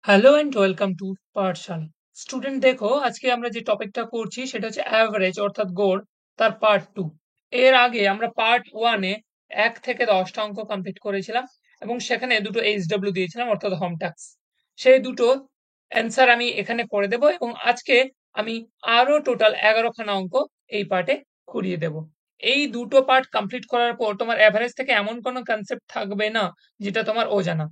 Hello and welcome to Pathsala. Student দেখো, আজকে আমরা যে টপিকটা করছি সেটা হচ্ছে অ্যাভারেজ অর্থাৎ গড়, তার পার্ট টু। এর আগে আমরা পার্ট ওয়ানে 1 থেকে 10টা অঙ্ক কমপ্লিট করেছিলাম এবং সেখানে দুটো এইচডব্লিউ দিয়েছিলাম অর্থাৎ হোম টাস্ক। সেই দুটো অ্যান্সার আমি এখানে করে দেব এবং আজকে আমি আরো টোটাল 11খানা অঙ্ক এই পার্টে করিয়ে দেব। এই দুটো পার্ট কমপ্লিট করার পর তোমার অ্যাভারেজ থেকে এমন কোনো কনসেপ্ট থাকবে না যেটা তোমার অজানা।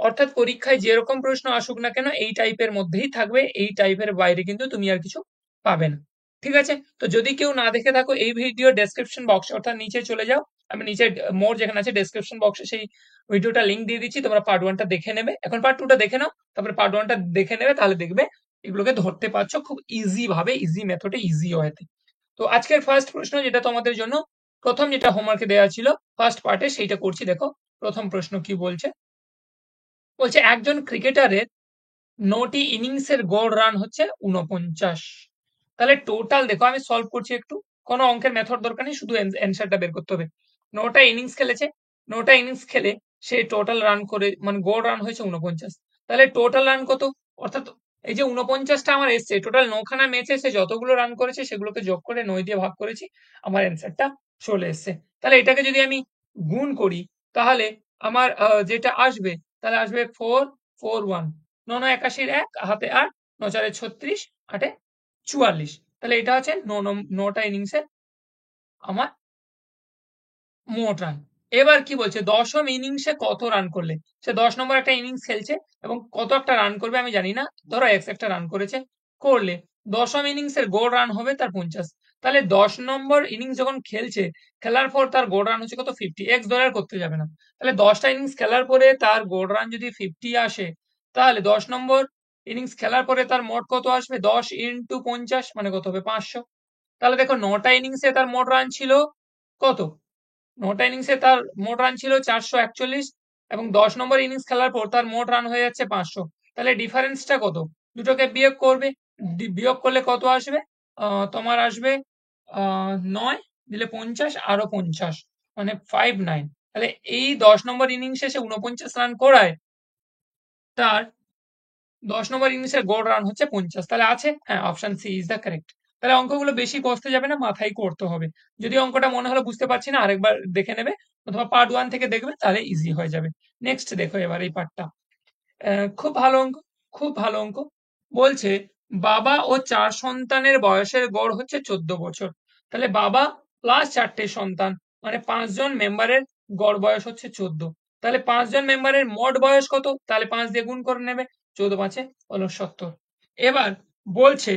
অর্থাৎ পরীক্ষায় যেরকম প্রশ্ন আসুক না কেন এই টাইপের মধ্যেই থাকবে, এই টাইপের বাইরে কিন্তু তুমি আর কিছু পাবে না। ঠিক আছে? তো যদি কেউ না দেখে থাকো এই ভিডিও ডেসক্রিপশন বক্সে অর্থাৎ নিচে চলে যাও। আমি নিচে মোর যেখানে আছে ডেসক্রিপশন বক্সে সেই ভিডিওটা লিংক দিয়ে দিচ্ছি, তোমরা পার্ট ওয়ানটা দেখে নেবে। এখন পার্ট টুটা দেখে নাও, তারপরে পার্ট ওয়ানটা দেখে নেবে, তাহলে দেখবে এগুলোকে ধরতে পারছো খুব ইজি ভাবে, ইজি মেথডে, ইজি ওয়েতে। তো আজকের ফার্স্ট প্রশ্ন যেটা তোমাদের জন্য প্রথম যেটা হোমওয়ার্কে দেওয়া ছিল ফার্স্ট পার্টে সেইটা করছি। দেখো প্রথম প্রশ্ন কি বলছে। বলছে একজন ক্রিকেটারের 9টি ইনিংসের গড় রান হচ্ছে 49। তাহলে টোটাল দেখো, আমি সলভ করছি একটু, কোনো অঙ্কের মেথড দরকার নেই, শুধু অ্যান্সারটা বের করতে হবে। 9টা ইনিংস খেলেছে, 9টা ইনিংস খেলে সে টোটাল রান করে মানে গড় রান হয়েছে 49। তাহলে টোটাল রান কত? অর্থাৎ এই যে 49টা আমার এসছে, টোটাল 9খানা ম্যাচে সে যতগুলো রান করেছে সেগুলোকে যোগ করে 9 দিয়ে ভাগ করেছি, আমার অ্যান্সারটা চলে এসছে। তাহলে এটাকে যদি আমি গুণ করি তাহলে আমার যেটা আসবে, তাহলে আসবে 441। 9 × 81 1, হাতে 8, 9 × 4 = 36, 8 × 44। তাহলে এটা হচ্ছে 9টা ইনিংসের আমার মোট রান। এবার কি বলছে, দশম ইনিংসে কত রান করলে। সে 10 নম্বর একটা ইনিংস খেলছে এবং কত একটা রান করবে আমি জানি না, ধরো একটা রান করেছে, করলে দশম ইনিংসের গড় রান হবে তার 50। তাহলে 10 নম্বর ইনিংস যখন খেলছে, খেলার পর তার গড় রান হচ্ছে কত, 50। এক্স ধরে আর করতে যাবে না। তাহলে 10টা ইনিংস খেলার পরে তার গড় রান যদি 50 আসে, তাহলে 10 নম্বর ইনিংস খেলার পরে তার মোট কত আসবে, 10 × 50 মানে কত হবে, 500। তাহলে দেখো 9টা ইনিংসে তার মোট রান ছিল কত, 9টা ইনিংসে তার মোট রান ছিল 441 এবং 10 নম্বর ইনিংস খেলার পর তার মোট রান হয়ে যাচ্ছে 500। তাহলে ডিফারেন্সটা কত, দুটোকে বিয়োগ করবে, বিয়োগ করলে কত আসবে, তোমার আসবে 9 দিলে 50 আরো 50 মানে 59। তাহলে এই 10 নম্বর ইনিংসে সে 49 রান করায়, তার 10 নম্বর ইনিংসের গড় রান হচ্ছে 50। তাহলে আছে, হ্যাঁ, option C is the correct. তাহলে অঙ্কগুলো বেশি কষতে যাবে না, মাথায় করতে হবে। যদি অঙ্কটা মনে হলো বুঝতে পারছি না, আরেকবার দেখে নেবে অথবা পার্ট ওয়ান থেকে দেখবে, তাহলে ইজি হয়ে যাবে। নেক্সট দেখো এবার এই পার্টটা, খুব ভালো অঙ্ক, খুব ভালো অঙ্ক। বলছে বাবা ও 4 সন্তানের বয়সের গড় হচ্ছে 14 বছর। তাহলে বাবা প্লাস 4টে সন্তান মানে 5জন মেম্বারের গড় বয়স হচ্ছে 14। তাহলে 5জন মেম্বারের মোট বয়স কত, তাহলে 5 দিয়ে গুণ করে নেবে, 14×5 হলো 70। এবার বলছে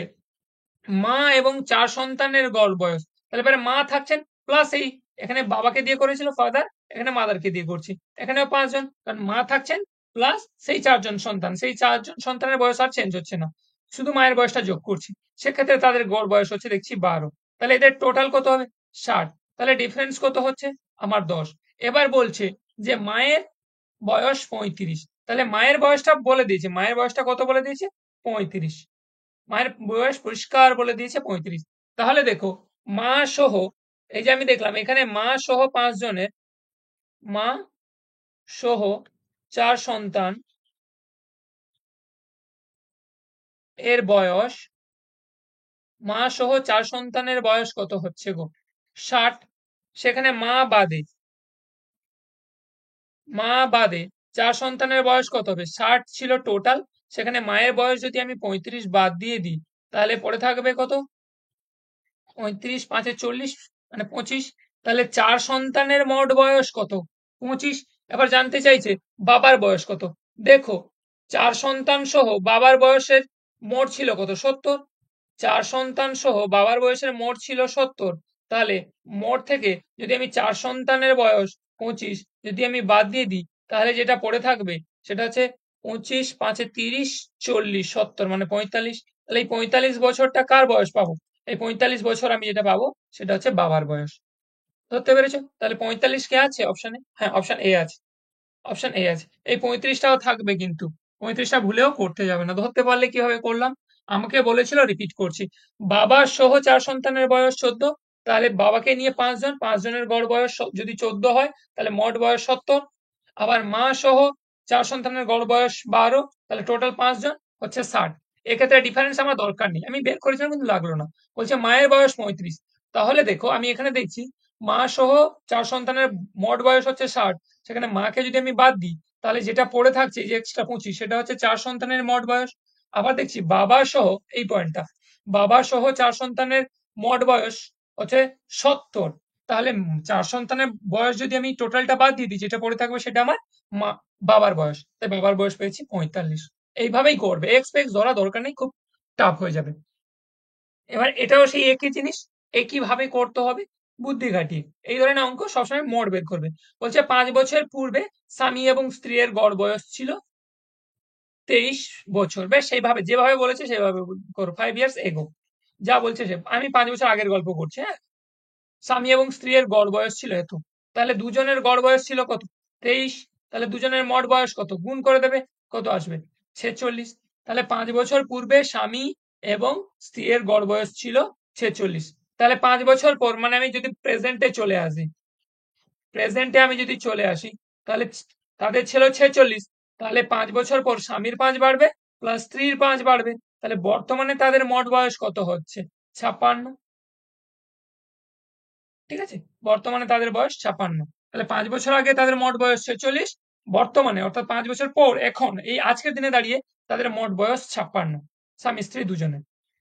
মা এবং 4 সন্তানের গড় বয়স। তাহলে এবারে মা থাকছেন প্লাস এই, এখানে বাবাকে দিয়ে করেছিল ফাদার, এখানে মাদারকে দিয়ে করছি, এখানেও 5জন, কারণ মা থাকছেন প্লাস সেই 4জন সন্তান, সেই 4জন সন্তানের বয়স আর চেঞ্জ হচ্ছে না, শুধু মায়ের বয়সটা যোগ করছি। সেক্ষেত্রে তাদের গড় বয়স হচ্ছে দেখছি 12। তাহলে এদের টোটাল কত হবে, 60। তাহলে ডিফারেন্স কত হচ্ছে, আমার 10। এবার বলছে যে মায়ের বয়স 35। তাহলে মায়ের বয়সটা বলে দিয়েছে, মায়ের বয়সটা কত বলে দিয়েছে, 35। মায়ের বয়স পরিষ্কার বলে দিয়েছে 35। তাহলে দেখো মা সহ, এই যে আমি দেখলাম এখানে মা সহ 5 জনের, মা সহ 4 সন্তান এর বয়স, মা সহ 4 সন্তানের বয়স কত হচ্ছে গো, 60। সেখানে মা বাদে 4 সন্তানের বয়স কত হবে, 60 ছিল টোটাল। সেখানে মায়ের বয়স যদি আমি 35 বাদ দিয়ে দিই, তাহলে পড়ে থাকবে কত, 35 5 এ 40 মানে 25। তাহলে 4 সন্তানের মোট বয়স কত, 25। এবার জানতে চাইছে বাবার বয়স কত। দেখো 4 সন্তান সহ বাবার বয়সের মোট ছিল কত, 70। 4 সন্তান সহ বাবার বয়সের মোট ছিল 70। তাহলে মোট থেকে যদি আমি 4 সন্তানের বয়স 25 যদি আমি বাদ দিয়ে দিই, তাহলে যেটা পড়ে থাকবে সেটা হচ্ছে 25 5 এ 30 40 70 মানে 45। তাহলে এই 45 বছরটা কার বয়স পাবো, এই 45 বছর আমি যেটা পাবো সেটা হচ্ছে বাবার বয়স। ধরতে পেরেছো? তাহলে 45 কে আছে অপশনে, হ্যাঁ অপশন এ আছে, অপশন এ আছে। এই 35টাও থাকবে কিন্তু, 35টা ভুলেও করতে যাবে না। ধরতে পারলে কিভাবে করলাম, আমাকে বলেছিল, রিপিট করছি, বাবা সহ 4 সন্তানের বয়স 14। তাহলে বাবাকে নিয়ে 5 জন, 5 জনের গড় বয়স যদি 14 হয় তাহলে মোট বয়স 70। আবার মা সহ চার সন্তানের গড় বয়স 12, তাহলে টোটাল 5 জন হচ্ছে 60। এক্ষেত্রে ডিফারেন্স আমার দরকার নেই, আমি বের করেছিলাম কিন্তু লাগলো না। বলছে মায়ের বয়স 35, তাহলে দেখো আমি এখানে দেখছি মা সহ চার সন্তানের মোট বয়স হচ্ছে 60, সেখানে মাকে যদি আমি বাদ দিই তাহলে যেটা পড়ে থাকছে যে এক্সট্রা 25, সেটা হচ্ছে চার সন্তানের মোট বয়স। আবার দেখছি বাবা সহ, এই পয়েন্টটা, বাবা সহ চার সন্তানের মোট বয়স হচ্ছে 70, তাহলে চার সন্তানের বয়স যদি আমি টোটালটা বাদ দিয়ে দিই, যেটা পড়ে থাকবে সেটা আমার মা বাবার বয়স, তাই বাবার বয়স পেয়েছি 45। এইভাবেই করবে, এক্স এক্স ধরা দরকার নেই, খুব টাফ হয়ে যাবে। এবার এটাও সেই একই জিনিস, একই ভাবে করতে হবে, বুদ্ধি খাটিয়ে। এই ধরনের অঙ্ক সবসময় মোট বের করবে। বলছে 5 বছর পূর্বে স্বামী এবং স্ত্রীর গড় বয়স ছিল 23 বছর। বেশ, সেইভাবে যেভাবে বলেছে সেভাবে করো, 5 years ago, যা বলছে সে। আমি 5 বছর আগের গল্প করছি, হ্যাঁ। স্বামী এবং স্ত্রীর গড় বয়স ছিল এত, তাহলে দুজনের গড় বয়স ছিল কত? 23। তাহলে দুজনের মোট বয়স কত? গুণ করে দেবে, কত আসবে? 46। তাহলে 5 বছর পূর্বে স্বামী এবং স্ত্রীর গড় বয়স ছিল 46। তাহলে 5 বছর পর, মানে আমি যদি প্রেজেন্টে চলে আসি, তাহলে তাদের ছিল 46, তাহলে 5 বছর পর স্বামীর 5 বাড়বে প্লাস স্ত্রীর 5 বাড়বে, তাহলে বর্তমানে তাদের মোট বয়স কত হচ্ছে? 56। ঠিক আছে, বর্তমানে তাদের বয়স 56। তাহলে 5 বছর আগে তাদের মোট বয়স 46, বর্তমানে অর্থাৎ 5 বছর পর এখন এই আজকের দিনে দাঁড়িয়ে তাদের মোট বয়স 56, স্বামী স্ত্রী দুজনে।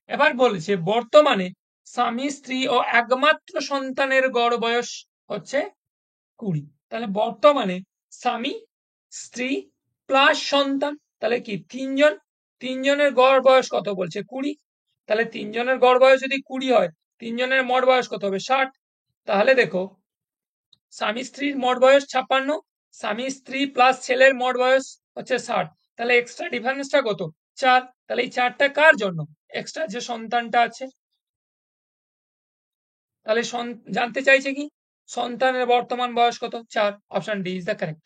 এবার বলছে বর্তমানে স্বামী স্ত্রী ও একমাত্র সন্তানের গড় বয়স হচ্ছে 20। তাহলে বর্তমানে স্বামী স্ত্রী প্লাস সন্তান, তাহলে কি তিনজন, তিনজনের গড় বয়স কত বলছে? 20। তাহলে তিনজনের গড় বয়স যদি 20 হয়, তিনজনের মোট বয়স কত হবে? 60। তাহলে দেখো স্বামী স্ত্রীর মোট বয়স 56, স্বামী স্ত্রী প্লাস ছেলের মোট বয়স হচ্ছে 60, তাহলে এক্সট্রা ডিফারেন্সটা কত? 4। তাহলে এই 4টা কার জন্য? এক্সট্রা যে সন্তানটা আছে। তাহলে জানতে চাইছে কি সন্তানের বর্তমান বয়স কত? 4। Option D is the correct.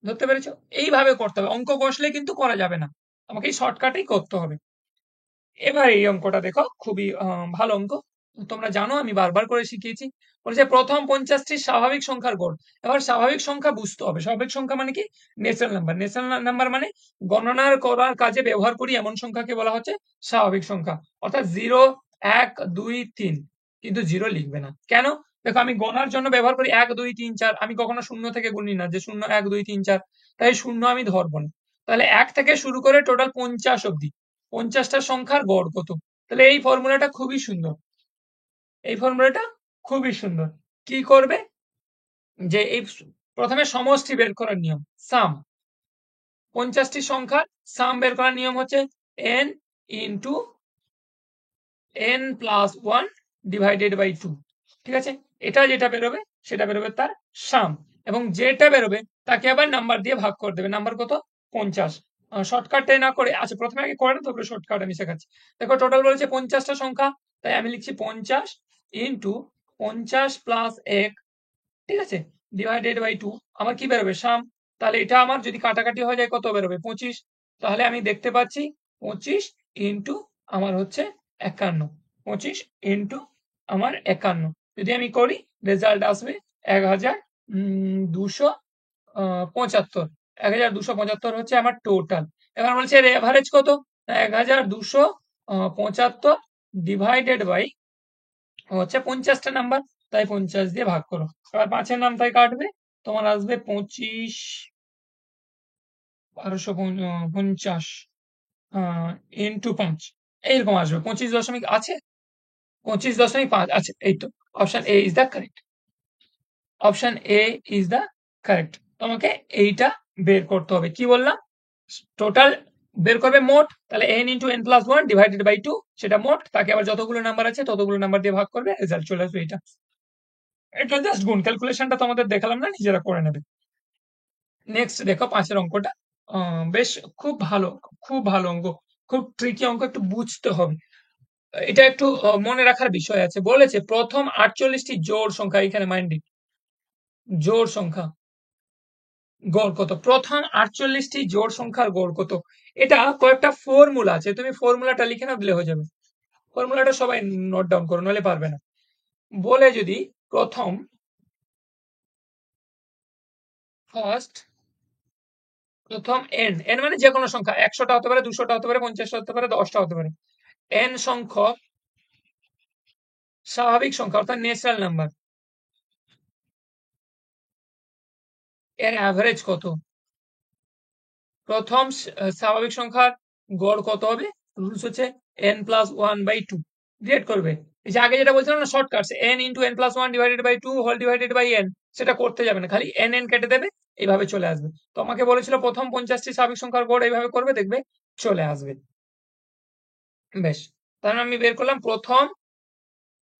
ধরতে পেরেছো? এইভাবে করতে হবে, অঙ্ক কষলে কিন্তু করা যাবে না, আমাকে এই শর্টকাটেই করতে হবে। এবার এই অঙ্কটা দেখো, খুবই ভালো অঙ্ক, তোমরা জানো আমি বারবার করে শিখিয়েছি। বলছে প্রথম 50টি স্বাভাবিক সংখ্যার গড়। এবার স্বাভাবিক সংখ্যা বুঝতে হবে, স্বাভাবিক সংখ্যা মানে কি? Natural number. ন্যাচারাল নাম্বার মানে গণনার করার কাজে ব্যবহার করি এমন সংখ্যাকে বলা হচ্ছে স্বাভাবিক সংখ্যা। অর্থাৎ 0, 1, 2, 3, কিন্তু 0 লিখবে না। কেন? দেখো আমি গণার জন্য ব্যবহার করি 1, 2, 3, 4, আমি কখনো শূন্য থেকে গুনি না যে 0, 1, 2, 3, 4, তাই শূন্য আমি ধরবো না। তাহলে 1 থেকে শুরু করে টোটাল 50 অব্দি 50টা সংখ্যার গড় কত? তাহলে এই ফর্মুলাটা খুবই সুন্দর, এই ফর্মুলাটা খুবই সুন্দর। কি করবে? যে এই প্রথমে সমষ্টি বের করার নিয়ম, সাম। 50টি সংখ্যার সাম বের করার নিয়ম হচ্ছে n into n plus 1 divided by 2। ঠিক আছে, এটা যেটা বেরোবে সেটা বেরোবে তার সাম, এবং যেটা বেরোবে তাকে আবার নাম্বার দিয়ে ভাগ করে দেবে। নাম্বার কত? 50। শর্টকাটে না করে, আচ্ছা প্রথমে আগে করে না, তারপরে শর্টকাট আমি শেখাচ্ছি। দেখো টোটাল বলেছে 50টা সংখ্যা, তাই আমি লিখছি 50 ইন্টু 50 প্লাস 1, ঠিক আছে, ডিভাইডেড বাই 2। আমার কি বেরোবে? সাম। তাহলে এটা আমার যদি কাটাকাটি হয়ে যায় কত বেরোবে? 25। তাহলে আমি দেখতে পাচ্ছি 25 ইন্টু আমার হচ্ছে 51, 25 ইন্টু আমার 51, যদি আমি করি রেজাল্ট আসবে 1275। 1275 হচ্ছে আমার টোটাল। এবার বলছে এর এভারেজ কত? 1275 ডিভাইডেড বাই হচ্ছে 50টা নাম্বার, তাই 50 দিয়ে ভাগ করো। এবার 5-এর নামটাই কাটবে, তোমার আসবে 25, 1250 ইন্টু 5, এইরকম আসবে 25 দশমিক আছে, 25.5 আছে, এই তো। Option A is the correct, option A is the correct. তোমাকে এইটা বের করতে হবে। কি বললাম? টোটাল বের করবে মোট, তাহলে n into n plus 1 divided by 2, সেটা মোট, তাকে আবার যতগুলো নাম্বার আছে ততগুলো নাম্বার দিয়ে ভাগ করবে, রেজাল্ট চলে আসবে এটা। এটা জাস্ট গুণ, ক্যালকুলেশনটা তোমাদের দেখালাম না, নিজেরা করে নেবে। নেক্সট দেখো 5-এর অঙ্কটা, বেশ খুব ভালো, খুব ভালো অঙ্ক, খুব ট্রিকি অঙ্ক, একটু বুঝতে হবে। এটা একটু মনে রাখার বিষয় আছে। বলেছে প্রথম 48টি জোড় সংখ্যা, এখানে মাইন্ড, জোড় সংখ্যা গড় কত? প্রথম 48টি জোড় সংখ্যার গড় কত? এটা কয়েকটা ফর্মুলা আছে, তুমি ফর্মুলাটা লিখে না দিলে হয়ে যাবে। ফর্মুলাটা সবাই নোট ডাউন করো, নাহলে পারবে না। বলে যদি প্রথম, ফার্স্ট প্রথম এন, এন মানে যে কোনো সংখ্যা, 100টা হতে পারে, 200টা হতে পারে, 50টা হতে পারে, 10টা হতে পারে। এন সংখ্যক স্বাভাবিক সংখ্যা অর্থাৎ ন্যাচারাল নাম্বার এর অ্যাভারেজ কত? প্রথম স্বাভাবিক সংখ্যার গড় কত হবে? রুলস হচ্ছে n+1/2 ডিভাইড করবে। এই যে আগে যেটা বলছিলাম না shortcuts, n × n+1 divided by 2 whole divided by n, সেটা করতে যাবে না, খালি n কেটে দেবে, এইভাবে চলে আসবে। তো আমাকে বলেছিল প্রথম 50টি স্বাভাবিক সংখ্যার গড় এইভাবে করবে, দেখবে চলে আসবে। বেশ, তাহলে আমি বের করলাম প্রথম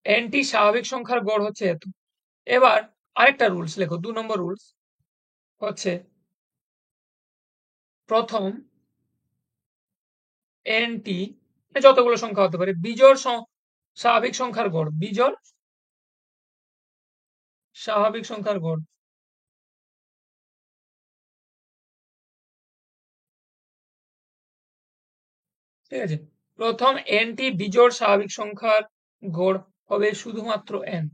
nটি স্বাভাবিক সংখ্যার গড় হচ্ছে এত। এবার আরেকটা রুলস লেখো, 2 নম্বর রুলস হচ্ছে প্রথম nটি যতগুলো সংখ্যা হতে পারে বিজোড় স্বাভাবিক সংখ্যার গড়, বিজোড় স্বাভাবিক সংখ্যার গড়। ঠিক আছে, প্রথম nটি বিজোড় স্বাভাবিক সংখ্যার গড় হবে শুধুমাত্র n,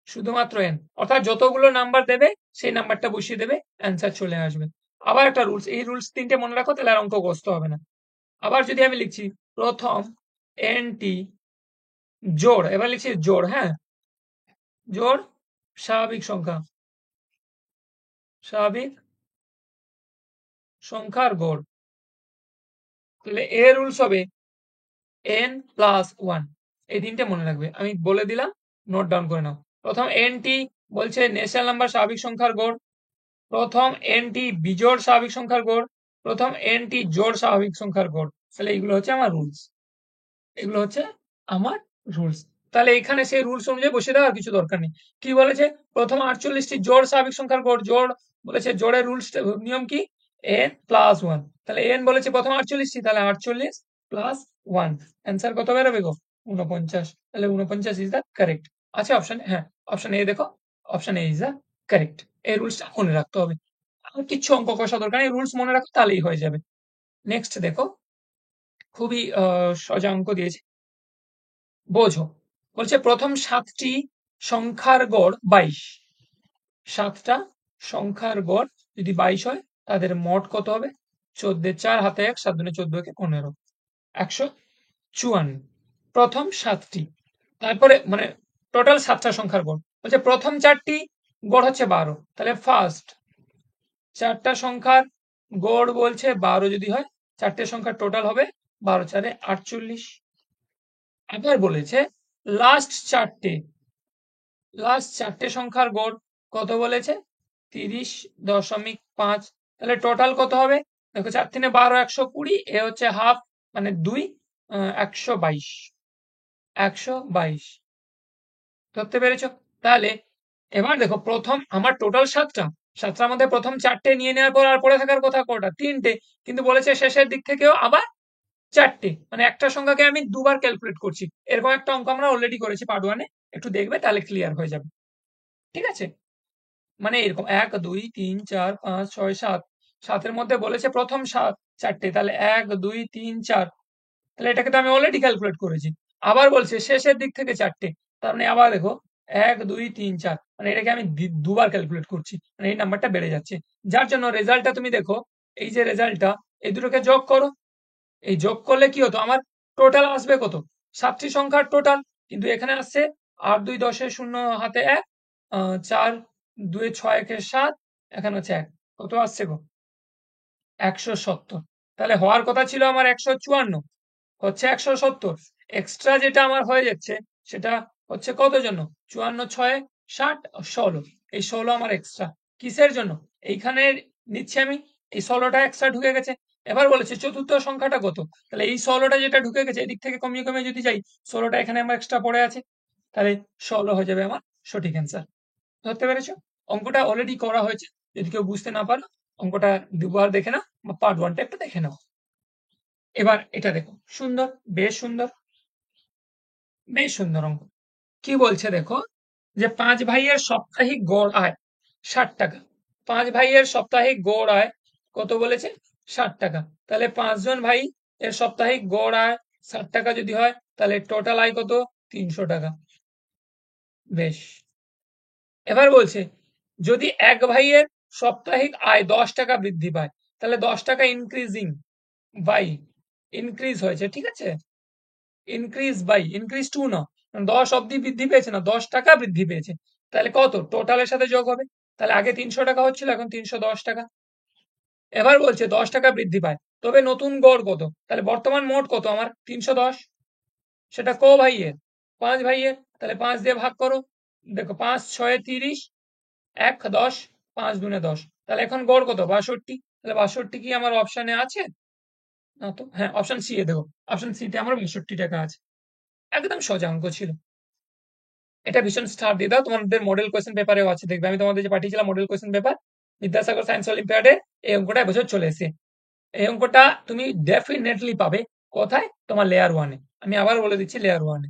শুধুমাত্র n, অর্থাৎ যতগুলো নাম্বার দেবে সেই নাম্বারটা বসিয়ে দেবে, অ্যান্সার চলে আসবে। আবার একটা রুলস, এই রুলস তিনটে মনে রাখো, তাহলে আর অঙ্ক কষ্ট হবে না। আবার যদি আমি লিখছি প্রথম nটি জোড়, এবার লিখছি জোড়, হ্যাঁ জোড় স্বাভাবিক সংখ্যা, স্বাভাবিক সংখ্যার গড়, তাহলে এর রুলস হবে n+1। এই তিনটে মনে রাখবে, আমি বলে দিলাম, নোট ডাউন করে নাও। প্রথম nটি বলছে ন্যাচারাল নাম্বার স্বাভাবিক সংখ্যার গড়, প্রথম nটি বিজোড় স্বাভাবিক সংখ্যার গড়, প্রথম nটি জোড় স্বাভাবিক সংখ্যার গড়। তাহলে এইগুলো হচ্ছে আমার রুলস, এগুলো হচ্ছে আমার রুলস। তাহলে এখানে সেই রুলস অনুযায়ী বসিয়ে দেওয়ার কিছু দরকার নেই। কি বলেছে? প্রথম 48টি জোড় স্বাভাবিক সংখ্যার গড়, জোড় বলেছে, জোড়ের রুলস নিয়ম কি? n+1। তাহলে n বলেছে প্রথম 48টি, তাহলে 48 + 1, অ্যান্সার কত বেরোবে গো? 49। তাহলে 49 ইজ দ্য কারেক্ট। আছে অপশন, হ্যাঁ অপশন এ দেখো, option A is the correct. এই রুলসটা মনে রাখতে হবে, আর কিছু অঙ্ক কষা দরকার নেই, রুলস মনে রাখো তাহলেই হয়ে যাবে। নেক্সট দেখো, খুবই সোজা অঙ্ক দিয়েছে, বোঝো। বলছে প্রথম 7টি সংখ্যার গড় 22, 7টা সংখ্যার গড় যদি 22 হয়, তাদের মোট কত হবে? 14, 4 হাতে 1, 7 দুনে 14 কে 15, 154। প্রথম 7টি, তারপরে মানে টোটাল 7টা সংখ্যার গড়। বলছে প্রথম 4টি গড় হচ্ছে 12, তাহলে ফার্স্ট 4টা সংখ্যার গড় বলছে 12 যদি হয়, 4টে সংখ্যার টোটাল হবে 12 4 48। আবার বলেছে লাস্ট 4টে, লাস্ট 4টে সংখ্যার গড় কত বলেছে? 30.5। তাহলে টোটাল কত হবে? দেখো 4 3 12, 120, এ হচ্ছে হাফ মানে 2, 122, 122। ধরতে পেরেছো? তাহলে এবার দেখো প্রথম আমার টোটাল 7টা, 7টার মধ্যে প্রথম 4টে নিয়ে নেওয়ার পর আর পড়ে থাকার কথা কটা? 3টে, কিন্তু বলেছে শেষের দিক থেকেও আবার 4টে, মানে একটা সংখ্যাকে আমি দুবার ক্যালকুলেট করছি। এরকম একটা অঙ্ক আমরা অলরেডি করেছি পার্ট 1-এ, একটু দেখবে তাহলে ক্লিয়ার হয়ে যাবে। ঠিক আছে, মানে এরকম 1 2 3 4 5 6 7, 7-এর মধ্যে বলেছে প্রথম 4টে, তাহলে 1 2 3 4, তাহলে এটাকে তো আমি অলরেডি ক্যালকুলেট করেছি। আবার বলছে শেষের দিক থেকে 4টে, তার মানে আবার দেখো 1 2 3 4, মানে এটাকে আমি দুবার ক্যালকুলেট করছি, মানে এই নাম্বারটা বেড়ে যাচ্ছে। যার জন্য রেজাল্টটা তুমি দেখো, এই যে রেজাল্টটা, এই দুটোকে যোগ করো, এই যোগ করলে কি হতো আমার? টোটাল আসবে কত? 7টি সংখ্যার টোটাল, কিন্তু এখানে আসছে 8 2 10 শূন্য হাতে 1, 4 2 6 1 7, এখানে হচ্ছে 1, কত আসছে গো? 170। তাহলে হওয়ার কথা ছিল আমার 154, হচ্ছে 170। এক্সট্রা যেটা আমার হয়ে যাচ্ছে সেটা হচ্ছে কত জন্য? 54 6 60 16, এই 16 আমার এক্সট্রা। কিসের জন্য? এইখানে নিচ্ছি আমি, এই 16টা এক্সট্রা ঢুকে গেছে। এবার বলেছে চতুর্থ সংখ্যাটা কত? তাহলে এই 16টা যেটা ঢুকে গেছে, এদিক থেকে কমিয়ে কমিয়ে যদি যাই, 16টা এখানে আমার এক্সট্রা পড়ে আছে, তাহলে 16 হয়ে যাবে আমার সঠিক অ্যান্সার। ধরতে পেরেছো? অঙ্কটা অলরেডি করা হয়েছে, যদি কেউ বুঝতে না পারো অঙ্কটা দুবার দেখে নাও, বা পার্ট 1টা একটু দেখে নাও। এবার এটা দেখো, সুন্দর, বেশ সুন্দর, বেশ সুন্দর অঙ্ক। কি বলছে দেখো, যে 5 ভাইয়ের সাপ্তাহিক গড় আয় 60 টাকা। 5 ভাইয়ের সাপ্তাহিক গড় আয় কত বলেছে? 60 টাকা। তাহলে 5 জন ভাই এর সাপ্তাহিক গড় আয় 60 টাকা যদি হয়, তাহলে টোটাল আয় কত? 300 টাকা। বেশ, এবার বলছে যদি এক ভাইয়ের সাপ্তাহিক আয় 10 টাকা বৃদ্ধি পায়, তাহলে 10 টাকা ইনক্রিজিং বাই ইনক্রিজ হয়েছে, ঠিক আছে, ইনক্রিজ বাই ইনক্রিজ টু না, 10 অব্দি বৃদ্ধি পেয়েছে না, 10 টাকা বৃদ্ধি পেয়েছে। তাহলে কত টোটালের সাথে যোগ হবে? তাহলে আগে 300 টাকা হচ্ছিল, এখন 310 টাকা। এবার বলছে 10 টাকা বৃদ্ধি পায়, তবে নতুন গড় কত? তাহলে বর্তমান মোট কত আমার? 310। সেটা ক ভাইয়ের? 5 ভাইয়ের। তাহলে 5 দিয়ে ভাগ করো। দেখো 5 6 30, 1 10, 5 দুনে 10। তাহলে এখন গড় কত? 62। তাহলে 62 কি আমার অপশনে আছে? না তো। হ্যাঁ, অপশন সি এ দেখো, অপশন সি তে আমার 62 টাকা আছে। একদম সোজা অঙ্ক ছিল। এটা ভীষণ স্টার দিয়ে দাও, তোমাদের মডেল কোয়েশ্চেন পেপারেও আছে, দেখবে আমি তোমাদের যে পাঠিয়েছিলাম model question paper Vidyasagar science অলিম্পিয়াডে, এই অঙ্কটা এবছর চলে এসেছে। এই অঙ্কটা তুমি ডেফিনেটলি পাবে কোথায়? তোমার লেয়ার ওয়ানে। আমি আবার বলে দিচ্ছি, লেয়ার ওয়ানে।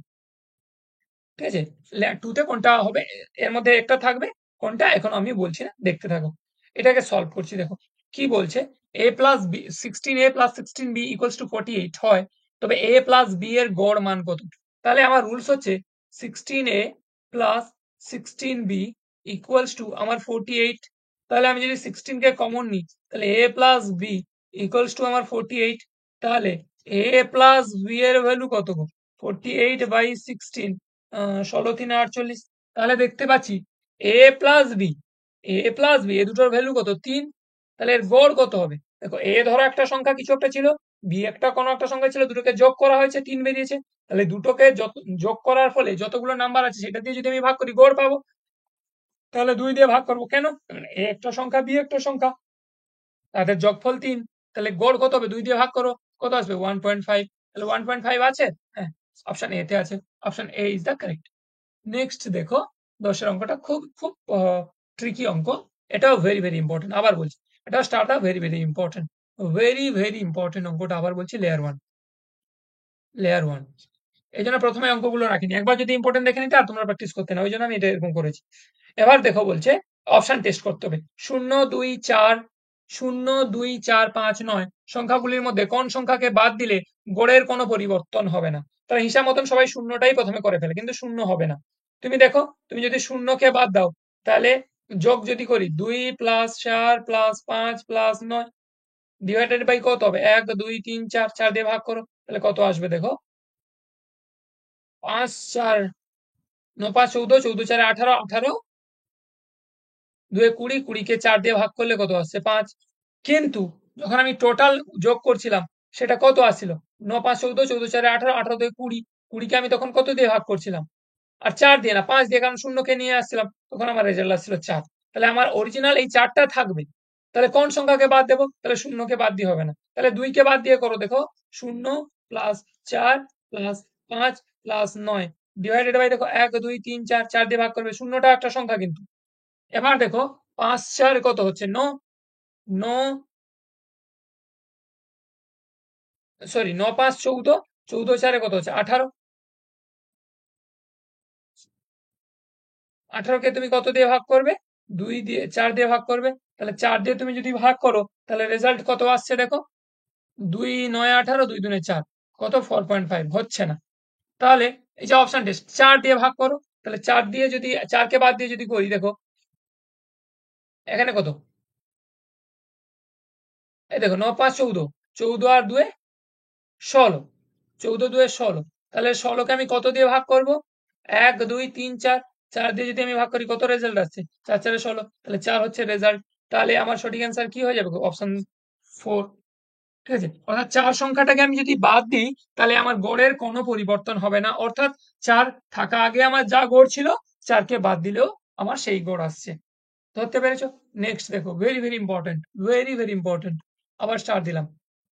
ঠিক আছে, লেয়ার টু তে কোনটা হবে এর মধ্যে একটা থাকবে, কোনটা এখন আমি বলছি না, দেখতে থাকো। এটাকে সলভ করছি, দেখো কি বলছে। a plus B 16a plus 16b equals to 48 হয়, তবে a প্লাস b এর গড় মান কত? তাহলে আমার রুলস হচ্ছে 16a plus 16b equals two আমার 48। তাহলে আমি যদি 16 কে কমন নিই, তাহলে a plus b equals to আমার 48। তাহলে a প্লাস b এর ভ্যালু কত? 48/16, 16×3 = 48। তাহলে দেখতে পাচ্ছি a প্লাস বি, এ দুটোর ভ্যালু কত? 3। তাহলে এর গড় কত হবে? দেখো এ ধরো একটা সংখ্যা কিছু একটা ছিল, বি একটা কোনো একটা সংখ্যা ছিল, দুটোকে যোগ করা হয়েছে, 3 বেরিয়েছে। তাহলে দুটোকে যোগ করার ফলে যতগুলো নাম্বার আছে সেটা দিয়ে যদি আমি ভাগ করি গড় পাবো। তাহলে 2 দিয়ে ভাগ করবো কেন? এ একটা সংখ্যা, বি একটা সংখ্যা, তাদের যোগফল 3। তাহলে গড় কত হবে? 2 দিয়ে ভাগ করো, কত আসবে? 1.5। তাহলে 1.5 আছে। হ্যাঁ, অপশন এ তে আছে। Option A is the correct. Next দেখো, 10-এর অঙ্কটা খুব খুব ট্রিকি অঙ্ক। এটাও ভেরি ভেরি ইম্পর্টেন্ট, আবার বলছি এটাও start the very very important, very very important অঙ্কটা, আবার বলছি লেয়ার ওয়ান, লেয়ার ওয়ান। এই জন্য প্রথমে অঙ্কগুলো রাখিনি, একবার যদি ইম্পর্টেন্ট দেখে নিতে আর তোমরা প্র্যাকটিস করতে না, ওই জন্য আমি এটা এরকম করেছি। এবার দেখো বলছে অপশন টেস্ট করতে হবে। 0 2 4, 0 2 4 5 9 সংখ্যাগুলির মধ্যে কোন সংখ্যাকে বাদ দিলে গড়ের কোনো পরিবর্তন হবে না? তাহলে হিসাব মতন সবাই শূন্যটাই প্রথমে করে ফেলে, কিন্তু শূন্য হবে না। তুমি দেখো, তুমি যদি শূন্যকে বাদ দাও, তাহলে যোগ যদি করি 2 + 4 + 5 + 9 ডিভাইডেড বাই কত হবে? 1 2 3 4, 4 দিয়ে ভাগ করো, তাহলে কত আসবে দেখো? 5 4 9 5 14, 14 4 18, 18 2 20, 20 কে 4 দিয়ে ভাগ করলে কত আসছে? 5। কিন্তু যখন আমি টোটাল যোগ করছিলাম সেটা কত আসছিল? 9 5 14, 14 4 18, 18 2 20, 20 কে আমি তখন কত দিয়ে ভাগ করছিলাম? আর 4 দিয়ে না, 5 দিয়ে, কারণ শূন্যকে নিয়ে আসছিলাম, তখন আমার রেজাল্ট আসছিল 4। তাহলে আমার অরিজিনাল এই 4টা থাকবে। তাহলে কোন সংখ্যাকে বাদ দেবো? তাহলে শূন্যকে বাদ দিয়ে হবে না, তাহলে 2 কে বাদ দিয়ে করো, দেখো 0 + 4 + 5 + 9 ডিভাইডেড বাই, দেখো 1 2 3 4, 4 দিয়ে ভাগ করবে, শূন্যটা একটা সংখ্যা কিন্তু। এবার দেখো 5 4 কত হচ্ছে? 9 9, সরি 9 5 14, 14 4 কত হচ্ছে? 18। 18 কে তুমি কত দিয়ে ভাগ করবে? 2 দিয়ে, 4 দিয়ে ভাগ করবে। তাহলে 4 দিয়ে তুমি যদি ভাগ করো, তাহলে রেজাল্ট কত আসছে দেখো? 2 9 18, 2 দুনে 4, কত? 4.5 হচ্ছে না। তাহলে এই যে অপশন টেস্ট, 4 দিয়ে ভাগ করো, তাহলে 4 দিয়ে যদি, 4 কে বাদ দিয়ে যদি করি, দেখো এখানে কত? এই দেখো 9 5 14, 14 আর 2 16, 14 2 16। তাহলে 16 কে আমি কত দিয়ে ভাগ করব? 1 2 3 4, 4 দিয়ে যদি আমি ভাগ করি, কত রেজাল্ট আসছে? 4 4 16, তাহলে 4 হচ্ছে রেজাল্ট। তাহলে আমার সঠিক অ্যান্সার কি হয়ে যাবে? অপশন 4। ঠিক আছে, অর্থাৎ 4 সংখ্যাটাকে আমি যদি বাদ দিই, তাহলে আমার গড়ের কোনো পরিবর্তন হবে না, অর্থাৎ 4 থাকা আগে আমার যা গড় ছিল, 4 কে বাদ দিলেও আমার সেই গড় আসছে। ধরতে পেরেছো? নেক্সট দেখো, very very important, very very important. আবার স্টার দিলাম,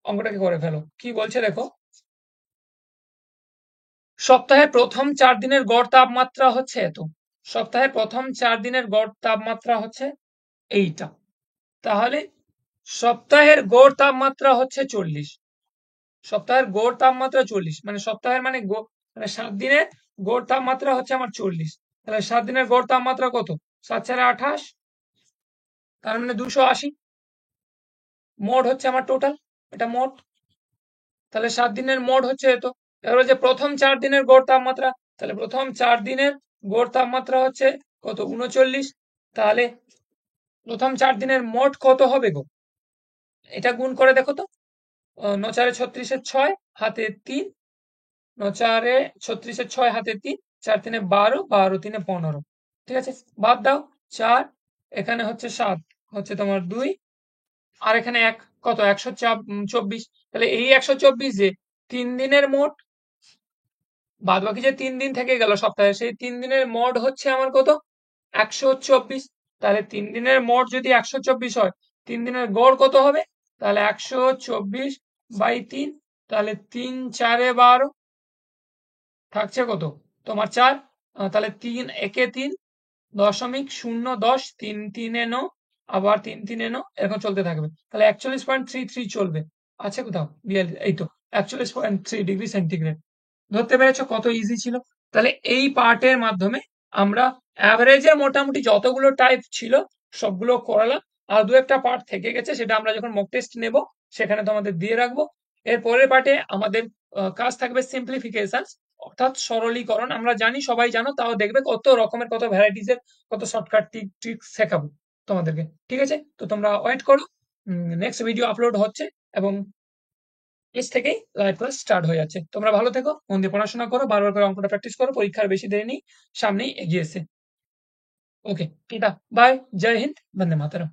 অঙ্কটাকে করে ফেলো। কি বলছে দেখো, সপ্তাহে প্রথম 4 দিনের গড় তাপমাত্রা হচ্ছে এত। সপ্তাহে প্রথম 4 দিনের গড় তাপমাত্রা হচ্ছে এইটা। তাহলে সপ্তাহের গড় তাপমাত্রা হচ্ছে 40। সপ্তাহের গড় তাপমাত্রা 40, মানে সপ্তাহের মানে মানে 7 দিনের গড় তাপমাত্রা হচ্ছে আমার 40। তাহলে 7 দিনের গড় তাপমাত্রা কত? 7 4 28, তার মানে 280। মোট হচ্ছে আমার টোটাল, এটা মোট। তাহলে 7 দিনের মোট হচ্ছে এত। এবার হচ্ছে প্রথম 4 দিনের গড় তাপমাত্রা, তাহলে প্রথম 4 দিনের গড় তাপমাত্রা হচ্ছে কত? 39। তাহলে প্রথম 4 দিনের মোট কত হবে গো? এটা গুণ করে দেখো তো। 9 4 36 6 হাতে 3, 9 4 36 6 হাতে 3, 4 3 12, 12 3 15। ঠিক আছে, বাদ দাও। 4, এখানে হচ্ছে 7, হচ্ছে তোমার 2, আর এখানে 1, কত 124। তাহলে এই 124 যে 3 দিনের মোট, বাদ বাকি যে 3 দিন থেকে গেল সপ্তাহে, সেই 3 দিনের মোট হচ্ছে আমার কত, 124। তাহলে 3 দিনের মোট যদি 124 হয়, 3 দিনের গড় কত হবে? তাহলে 124/3, তাহলে 3 4 12, থাকছে কত তোমার 4। তাহলে 3 একে 3, 0.010, 3 3 9, আবার 3 3 9, এরকম চলতে থাকবে। তাহলে 41.33 চলবে। আছে কোথাও 42, এই তো 41.3 ডিগ্রি সেন্টিগ্রেড। ধরতে পেরেছো কত ইজি ছিল? তাহলে এই পার্টের মাধ্যমে আমরা অ্যাভারেজের মোটামুটি যতগুলো টাইপ ছিল সবগুলো করালাম। আর দু একটা পার্ট থেকে গেছে, সেটা আমরা যখন মক টেস্ট নেব সেখানে তোমাদের দিয়ে রাখবো। এর পরের পার্টে আমাদের কাজ থাকবে সিম্পলিফিকেশন, অর্থাৎ সরলীকরণ। আমরা জানি, সবাই জানো, তাও দেখবে কত রকমের, কত ভ্যারাইটিস এর, কত শর্টকাট ট্রিক্স শেখাবো তোমাদেরকে। ঠিক আছে, তো তোমরা ওয়েট করো। নেক্সট ভিডিও আপলোড হচ্ছে এবং আজ থেকেই লাইভ ক্লাস স্টার্ট হয়ে যাচ্ছে। তোমরা ভালো থেকো, মন দিয়ে পড়াশোনা করো, বারবার করে অঙ্কটা প্র্যাকটিস করো, পরীক্ষার বেশি দেরি নেই, সামনেই এগিয়েছে। ওকে, টাটা, বাই, জয় হিন্দ, বন্দে মাতরম।